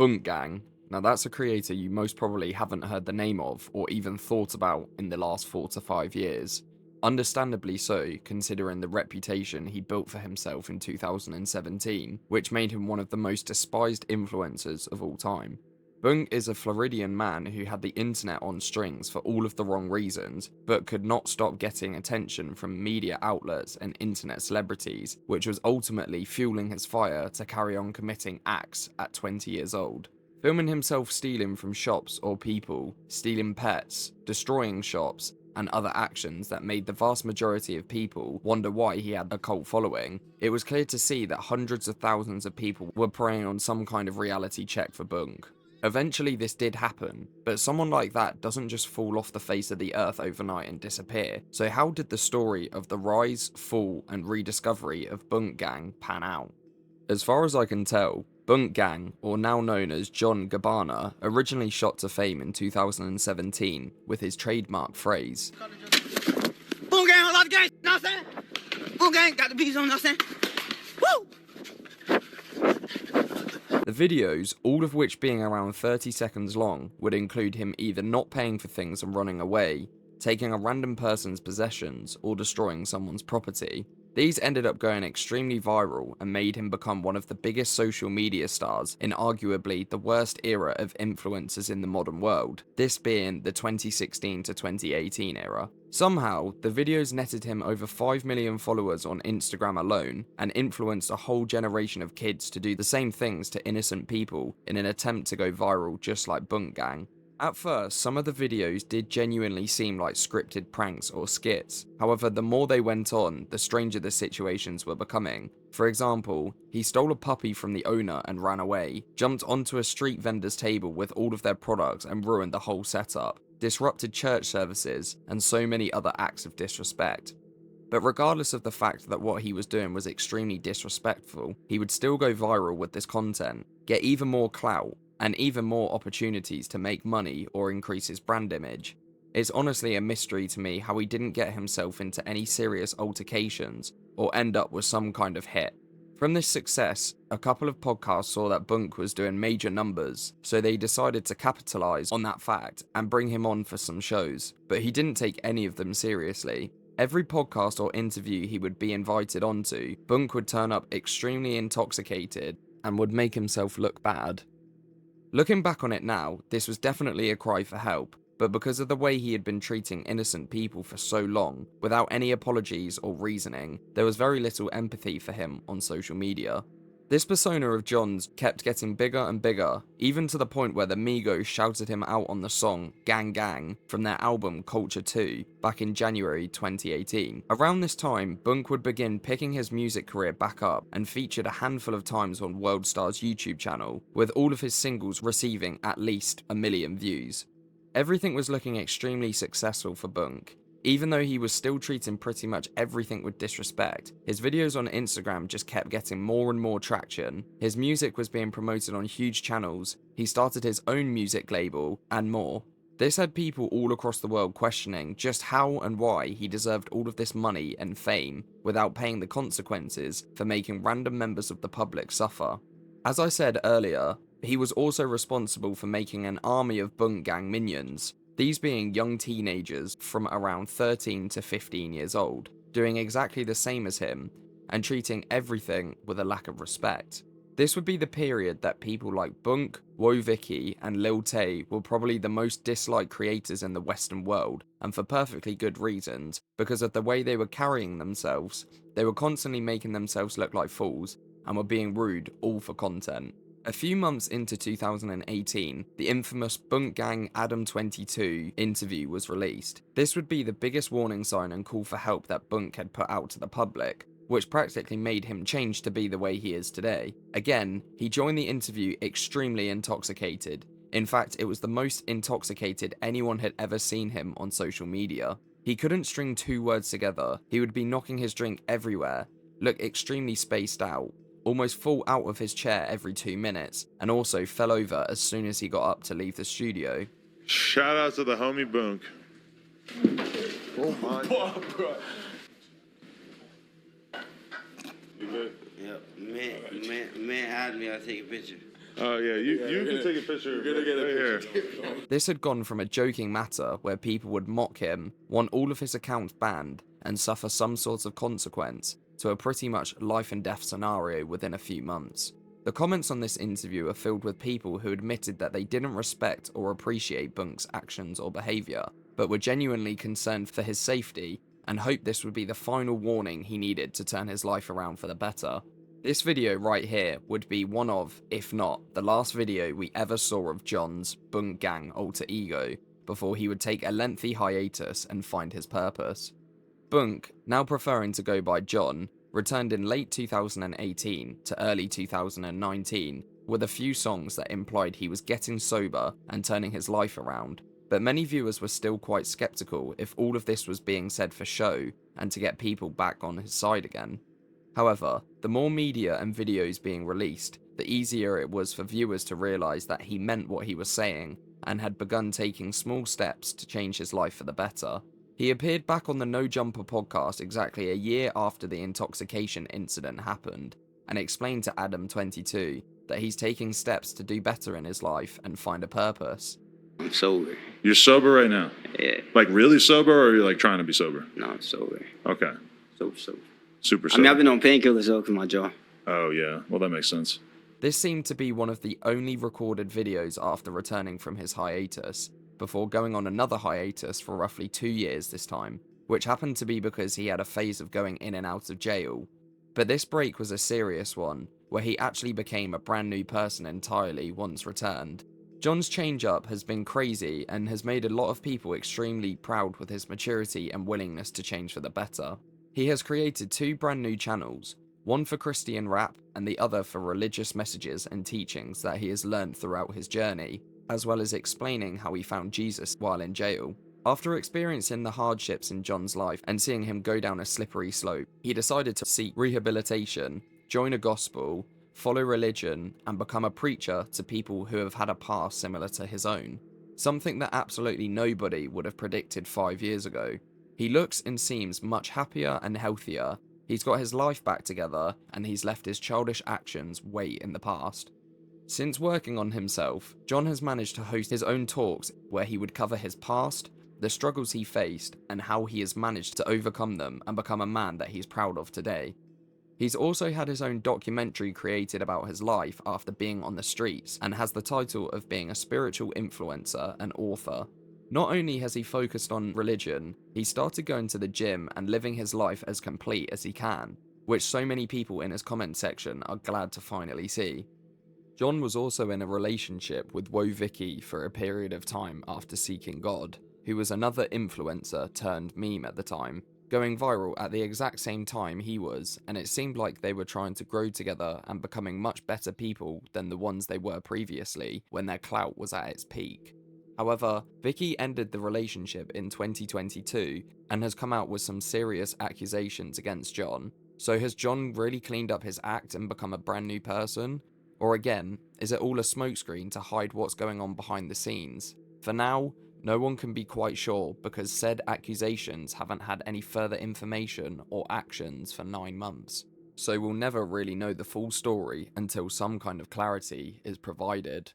Boonk Gang. Now that's a creator you most probably haven't heard the name of or even thought about in the last 4 to 5 years. Understandably so, considering the reputation he built for himself in 2017, which made him one of the most despised influencers of all time. Boonk is a Floridian man who had the internet on strings for all of the wrong reasons, but could not stop getting attention from media outlets and internet celebrities, which was ultimately fueling his fire to carry on committing acts at 20 years old. Filming himself stealing from shops or people, stealing pets, destroying shops, and other actions that made the vast majority of people wonder why he had a cult following, it was clear to see that hundreds of thousands of people were preying on some kind of reality check for Boonk. Eventually this did happen, but someone like that doesn't just fall off the face of the earth overnight and disappear, so how did the story of the rise, fall, and rediscovery of Boonk Gang pan out? As far as I can tell, Boonk Gang, or now known as John Gabbana, originally shot to fame in 2017 with his trademark phrase, Boonk Gang, a lot of gang, you know what I'm saying? Boonk Gang, got the bees on, you know what I'm saying? Woo! The videos, all of which being around 30 seconds long, would include him either not paying for things and running away, taking a random person's possessions, or destroying someone's property. These ended up going extremely viral and made him become one of the biggest social media stars in arguably the worst era of influencers in the modern world, this being the 2016 to 2018 era. Somehow, the videos netted him over 5 million followers on Instagram alone and influenced a whole generation of kids to do the same things to innocent people in an attempt to go viral just like Boonk Gang. At first, some of the videos did genuinely seem like scripted pranks or skits. However, the more they went on, the stranger the situations were becoming. For example, he stole a puppy from the owner and ran away, jumped onto a street vendor's table with all of their products and ruined the whole setup, disrupted church services, and so many other acts of disrespect. But regardless of the fact that what he was doing was extremely disrespectful, he would still go viral with this content, get even more clout, and even more opportunities to make money or increase his brand image. It's honestly a mystery to me how he didn't get himself into any serious altercations or end up with some kind of hit. From this success, a couple of podcasts saw that Boonk was doing major numbers, so they decided to capitalize on that fact and bring him on for some shows, but he didn't take any of them seriously. Every podcast or interview he would be invited onto, Boonk would turn up extremely intoxicated and would make himself look bad. Looking back on it now, this was definitely a cry for help, but because of the way he had been treating innocent people for so long, without any apologies or reasoning, there was very little empathy for him on social media. This persona of John's kept getting bigger and bigger, even to the point where the Migos shouted him out on the song Gang Gang from their album Culture 2 back in January 2018. Around this time, Boonk would begin picking his music career back up and featured a handful of times on World Star's YouTube channel, with all of his singles receiving at least 1 million views. Everything was looking extremely successful for Boonk. Even though he was still treating pretty much everything with disrespect, his videos on Instagram just kept getting more and more traction, his music was being promoted on huge channels, he started his own music label, and more. This had people all across the world questioning just how and why he deserved all of this money and fame without paying the consequences for making random members of the public suffer. As I said earlier, he was also responsible for making an army of Boonk Gang minions, these being young teenagers from around 13 to 15 years old, doing exactly the same as him, and treating everything with a lack of respect. This would be the period that people like Boonk, Woah, Vicky, and Lil Tay were probably the most disliked creators in the Western world, and for perfectly good reasons, because of the way they were carrying themselves. They were constantly making themselves look like fools, and were being rude all for content. A few months into 2018, the infamous Boonk Gang Adam 22 interview was released. This would be the biggest warning sign and call for help that Boonk had put out to the public, which practically made him change to be the way he is today. Again, he joined the interview extremely intoxicated. In fact, it was the most intoxicated anyone had ever seen him on social media. He couldn't string 2 words together, he would be knocking his drink everywhere, look extremely spaced out, almost fall out of his chair every 2 minutes, and also fell over as soon as he got up to leave the studio. Shout out to the homie Boonk. Oh my God. You good? Yep, man asked me I'll take a picture. Oh, yeah, you can take a picture. You're gonna get a right picture. here. This had gone from a joking matter where people would mock him, want all of his accounts banned, and suffer some sort of consequence, to a pretty much life and death scenario within a few months. The comments on this interview are filled with people who admitted that they didn't respect or appreciate Boonk's actions or behaviour, but were genuinely concerned for his safety and hoped this would be the final warning he needed to turn his life around for the better. This video right here would be one of, if not, the last video we ever saw of John's Boonk gang alter ego, before he would take a lengthy hiatus and find his purpose. Boonk, now preferring to go by John, returned in late 2018 to early 2019 with a few songs that implied he was getting sober and turning his life around, but many viewers were still quite skeptical if all of this was being said for show and to get people back on his side again. However, the more media and videos being released, the easier it was for viewers to realise that he meant what he was saying and had begun taking small steps to change his life for the better. He appeared back on the No Jumper podcast exactly a year after the intoxication incident happened, and explained to Adam22 that he's taking steps to do better in his life and find a purpose. I'm sober. You're sober right now? Yeah. Like really sober, or you're like trying to be sober? No, I'm sober. Okay. Sober. Super I sober. mean, I've been on painkillers though, cause my jaw. Oh, yeah. Well, that makes sense. This seemed to be one of the only recorded videos after returning from his hiatus, before going on another hiatus for roughly 2 years this time, which happened to be because he had a phase of going in and out of jail. But this break was a serious one, where he actually became a brand new person entirely once returned. John's change up has been crazy and has made a lot of people extremely proud with his maturity and willingness to change for the better. He has created 2 brand new channels, one for Christian rap and the other for religious messages and teachings that he has learned throughout his journey, as well as explaining how he found Jesus while in jail. After experiencing the hardships in John's life and seeing him go down a slippery slope, he decided to seek rehabilitation, join a gospel, follow religion, and become a preacher to people who have had a past similar to his own. Something that absolutely nobody would have predicted 5 years ago. He looks and seems much happier and healthier. He's got his life back together, and he's left his childish actions way in the past. Since working on himself, John has managed to host his own talks where he would cover his past, the struggles he faced, and how he has managed to overcome them and become a man that he's proud of today. He's also had his own documentary created about his life after being on the streets, and has the title of being a spiritual influencer and author. Not only has he focused on religion, he started going to the gym and living his life as complete as he can, which so many people in his comment section are glad to finally see. John was also in a relationship with Woah Vicky for a period of time after seeking God, who was another influencer turned meme at the time, going viral at the exact same time he was, and it seemed like they were trying to grow together and becoming much better people than the ones they were previously when their clout was at its peak. However, Vicky ended the relationship in 2022 and has come out with some serious accusations against John. So has John really cleaned up his act and become a brand new person? Or again, is it all a smokescreen to hide what's going on behind the scenes? For now, no one can be quite sure because said accusations haven't had any further information or actions for 9 months. So we'll never really know the full story until some kind of clarity is provided.